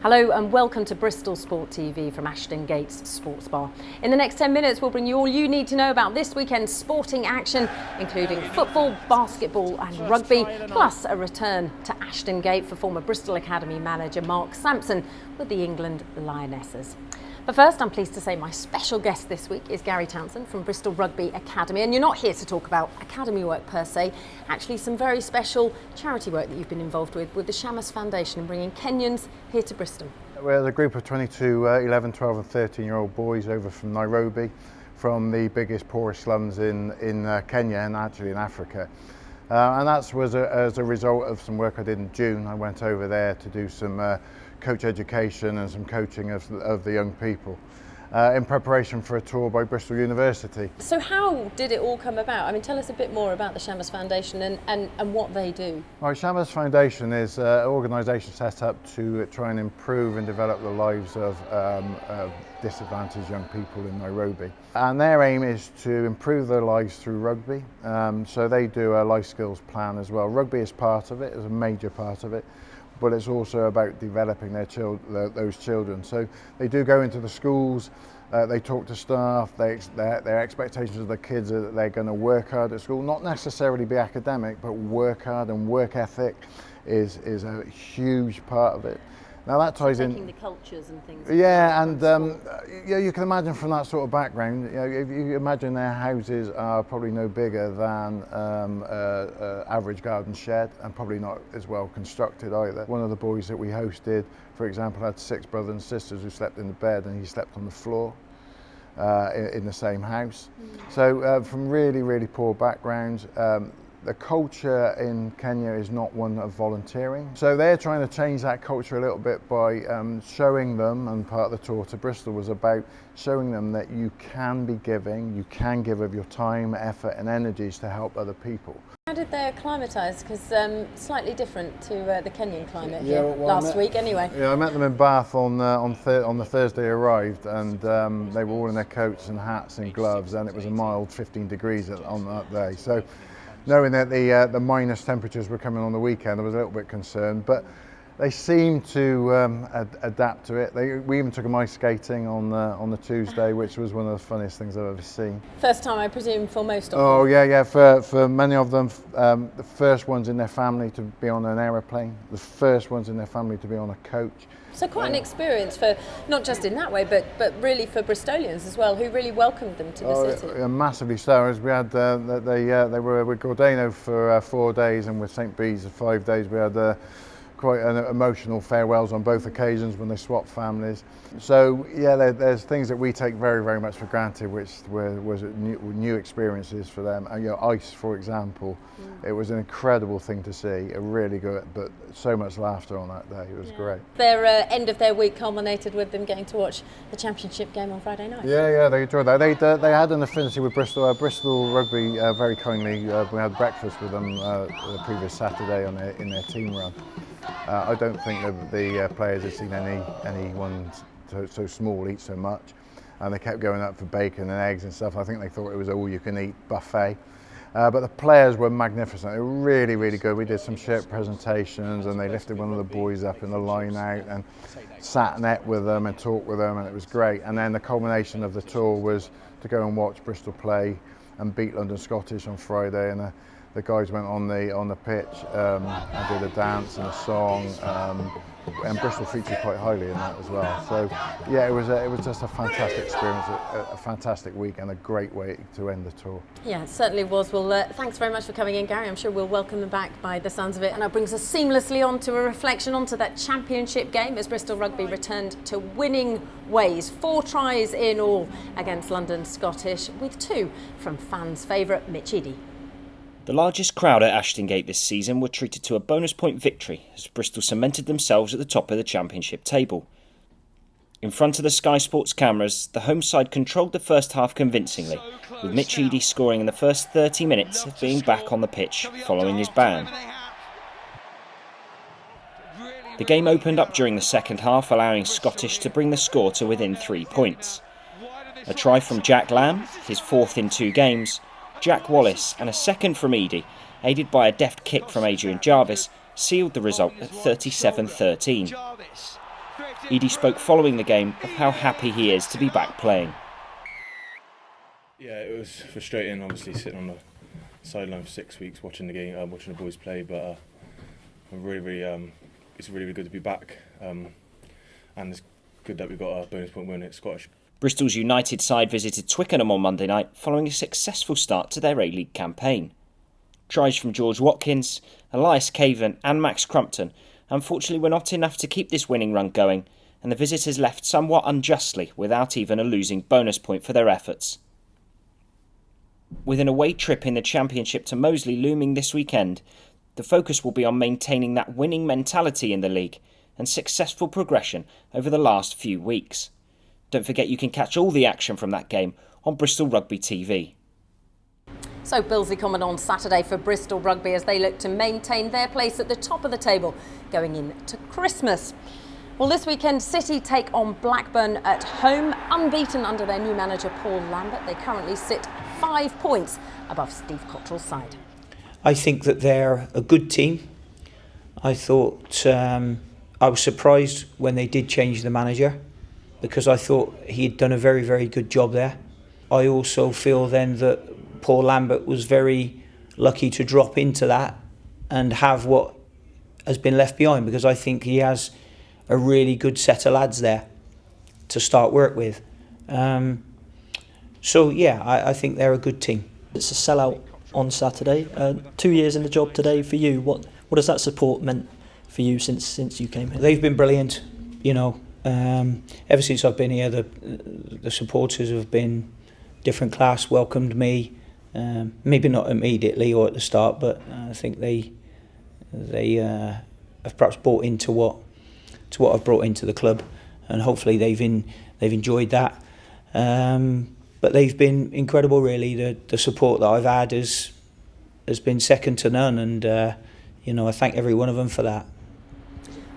Hello and welcome to Bristol Sport TV from Ashton Gates Sports Bar. In the next 10 minutes we'll bring you all you need to know about this weekend's sporting action, including football, basketball and rugby, plus a return to Ashton Gate for former Bristol Academy manager Mark Sampson with the England Lionesses. But first, I'm pleased to say my special guest this week is Gary Townsend from Bristol Rugby Academy. And you're not here to talk about academy work per se, actually some very special charity work that you've been involved with the Shamas Foundation and bringing Kenyans here to Bristol. We're a group of 22 11, 12 and 13-year-old boys over from Nairobi, from the biggest, poorest slums in Kenya and actually in Africa. And that was as a result of some work I did in June. I went over there to do some coach education and some coaching of the young people in preparation for a tour by Bristol University. So how did it all come about? I mean, tell us a bit more about the Shamas Foundation and what they do. Well, Shamas Foundation is an organisation set up to try and improve and develop the lives of disadvantaged young people in Nairobi. And their aim is to improve their lives through rugby. So they do a life skills plan as well. Rugby is part of it, is a major part of it, but it's also about developing those children. So they do go into the schools, they talk to staff, their expectations of the kids are that they're going to work hard at school, not necessarily be academic, but work hard, and work ethic is a huge part of it. Now that ties in the cultures and things. Yeah, and you can imagine from that sort of background, if you imagine their houses are probably no bigger than average garden shed, and probably not as well constructed either. One of the boys that we hosted, for example, had 6 brothers and sisters who slept in the bed, and he slept on the floor in the same house. So from really, really poor backgrounds. The culture in Kenya is not one of volunteering. So they're trying to change that culture a little bit by showing them, and part of the tour to Bristol was about showing them that you can be giving, you can give of your time, effort and energies to help other people. How did they acclimatise? Because slightly different to the Kenyan climate Yeah, here well, last week anyway. Yeah, I met them in Bath on the Thursday I arrived, and they were all in their coats and hats and gloves, and it was a mild 15 degrees on that day. So knowing that the minus temperatures were coming on the weekend, I was a little bit concerned, but they seemed to adapt to it. We even took them ice skating on the Tuesday, which was one of the funniest things I've ever seen. First time, I presume, for most of them? Oh yeah. For many of them, the first ones in their family to be on an aeroplane, the first ones in their family to be on a coach. So quite an experience for, not just in that way, but really for Bristolians as well, who really welcomed them to the city. Massively so. As we had, they were with Gordano for 4 days, and with St Bees for 5 days. We had quite an emotional farewells on both occasions when they swapped families. So yeah, there's things that we take very, very much for granted, which was new experiences for them. And, ice, for example, it was an incredible thing to see. Really good, but so much laughter on that day. It was great. Their end of their week culminated with them getting to watch the championship game on Friday night. Yeah, they enjoyed that. They had an affinity with Bristol. Bristol Rugby very kindly. We had breakfast with them the previous Saturday in their team run. I don't think that the players had seen anyone so small eat so much, and they kept going up for bacon and eggs and stuff. I think they thought it was all-you-can-eat buffet. But the players were magnificent. They were really, really good. We did some shirt presentations, and they lifted one of the boys up in the line out and sat net with them and talked with them, and it was great. And then the culmination of the tour was to go and watch Bristol play and beat London Scottish on Friday. And the guys went on the pitch and did a dance and a song, and Bristol featured quite highly in that as well. So yeah, it was just a fantastic experience, a fantastic week, and a great way to end the tour. Yeah, it certainly was. Well, thanks very much for coming in, Gary. I'm sure we'll welcome them back by the sounds of it. And that brings us seamlessly on to a reflection onto that championship game as Bristol Rugby returned to winning ways. 4 tries in all against London Scottish, with 2 from fans' favourite Mitch Eadie. The largest crowd at Ashton Gate this season were treated to a bonus point victory as Bristol cemented themselves at the top of the championship table. In front of the Sky Sports cameras, the home side controlled the first half convincingly, with Mitch Eadie scoring in the first 30 minutes of being back on the pitch following his ban. The game opened up during the second half, allowing Scottish to bring the score to within 3 points. A try from Jack Lamb, his 4th in 2 games, Jack Wallace and a second from Eadie, aided by a deft kick from Adrian Jarvis, sealed the result at 37-13. Edie spoke following the game of how happy he is to be back playing. Yeah, it was frustrating, obviously, sitting on the sideline for 6 weeks watching the game, watching the boys play. But I'm it's really good to be back, and it's good that we got a bonus point win at Scottish. Bristol's United side visited Twickenham on Monday night following a successful start to their A-League campaign. Tries from George Watkins, Elias Caven and Max Crumpton unfortunately were not enough to keep this winning run going, and the visitors left somewhat unjustly without even a losing bonus point for their efforts. With an away trip in the Championship to Moseley looming this weekend, the focus will be on maintaining that winning mentality in the league and successful progression over the last few weeks. Don't forget you can catch all the action from that game on Bristol Rugby TV. So Billsley coming on Saturday for Bristol Rugby as they look to maintain their place at the top of the table going into Christmas. Well, this weekend City take on Blackburn at home, unbeaten under their new manager Paul Lambert. They currently sit 5 points above Steve Cottrell's side. I think that they're a good team. I thought I was surprised when they did change the manager, because I thought he had done a very, very good job there. I also feel then that Paul Lambert was very lucky to drop into that and have what has been left behind, because I think he has a really good set of lads there to start work with. So yeah, I think they're a good team. It's a sellout on Saturday. 2 years in the job today for you. What has that support meant for you since you came here? They've been brilliant, you know. Ever since I've been here, the supporters have been different class, welcomed me. Maybe not immediately or at the start, but I think they have perhaps bought into what I've brought into the club, and hopefully they've enjoyed that. But they've been incredible, really. The support that I've had has been second to none, and I thank every one of them for that.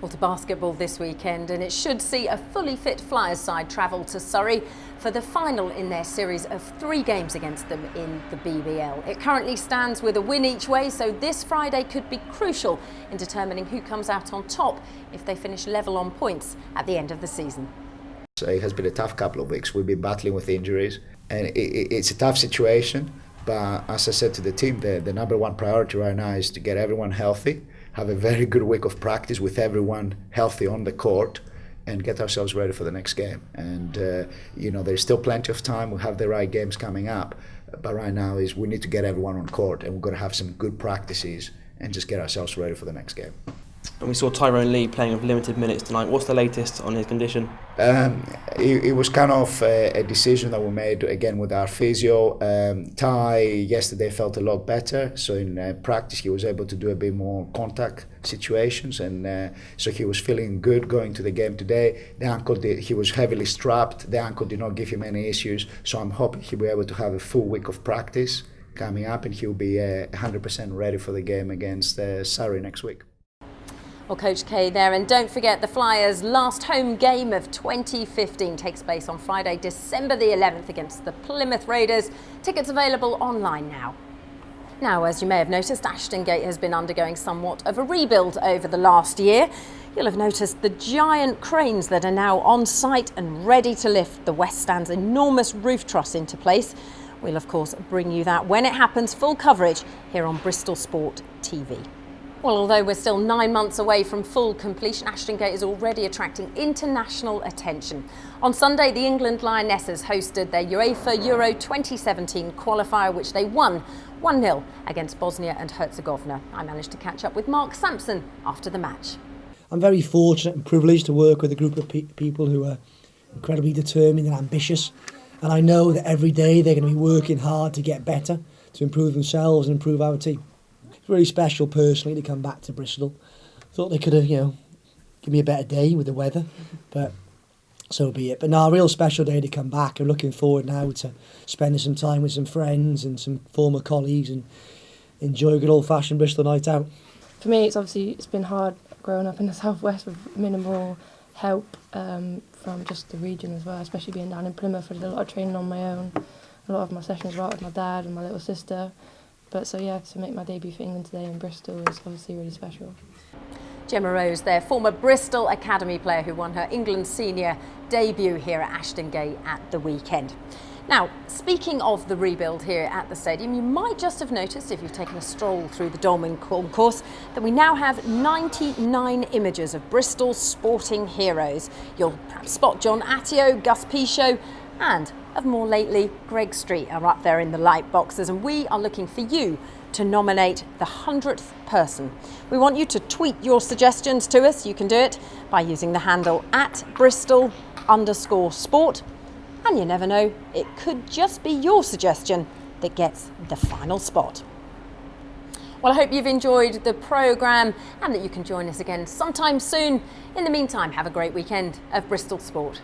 Well, to basketball this weekend, and it should see a fully fit Flyers side travel to Surrey for the final in their series of 3 games against them in the BBL. It currently stands with a win each way, so this Friday could be crucial in determining who comes out on top if they finish level on points at the end of the season. So it has been a tough couple of weeks. We've been battling with injuries, and it's a tough situation. But as I said to the team, the number one priority right now is to get everyone healthy, have a very good week of practice with everyone healthy on the court, and get ourselves ready for the next game. And there's still plenty of time. We have the right games coming up, but right now we need to get everyone on court, and we're going to have some good practices and just get ourselves ready for the next game. And we saw Tyrone Lee playing with limited minutes tonight. What's the latest on his condition? It was kind of a decision that we made again with our physio. Ty yesterday felt a lot better, so in practice he was able to do a bit more contact situations, and so he was feeling good going to the game today. The ankle, he was heavily strapped. The ankle did not give him any issues, so I'm hoping he'll be able to have a full week of practice coming up, and he'll be 100% ready for the game against Surrey next week. Well, Coach K there, and don't forget the Flyers' last home game of 2015 takes place on Friday, December the 11th against the Plymouth Raiders. Tickets available online now. Now, as you may have noticed, Ashton Gate has been undergoing somewhat of a rebuild over the last year. You'll have noticed the giant cranes that are now on site and ready to lift the West Stand's enormous roof truss into place. We'll, of course, bring you that when it happens, full coverage here on Bristol Sport TV. Well, although we're still 9 months away from full completion, Ashton Gate is already attracting international attention. On Sunday, the England Lionesses hosted their UEFA Euro 2017 qualifier, which they won 1-0 against Bosnia and Herzegovina. I managed to catch up with Mark Sampson after the match. I'm very fortunate and privileged to work with a group of people who are incredibly determined and ambitious. And I know that every day they're going to be working hard to get better, to improve themselves and improve our team. It's really special personally to come back to Bristol. Thought they could have, give me a better day with the weather, but so be it. But no, a real special day to come back. I'm looking forward now to spending some time with some friends and some former colleagues and enjoy a good old-fashioned Bristol night out. For me, it's been hard growing up in the southwest with minimal help from just the region as well, especially being down in Plymouth. I did a lot of training on my own. A lot of my sessions were out with my dad and my little sister. But so yeah, to make my debut for England today in Bristol is obviously really special. Gemma Rose, their former Bristol Academy player who won her England senior debut here at Ashton Gate at the weekend. Now, speaking of the rebuild here at the stadium, you might just have noticed, if you've taken a stroll through the Dolmen concourse, that we now have 99 images of Bristol's sporting heroes. You'll perhaps spot John Attio, Gus Pichot, and of more lately, Greg Street are up there in the light boxes, and we are looking for you to nominate the 100th person. We want you to tweet your suggestions to us. You can do it by using the handle @Bristol_sport. And you never know, it could just be your suggestion that gets the final spot. Well, I hope you've enjoyed the programme and that you can join us again sometime soon. In the meantime, have a great weekend of Bristol Sport.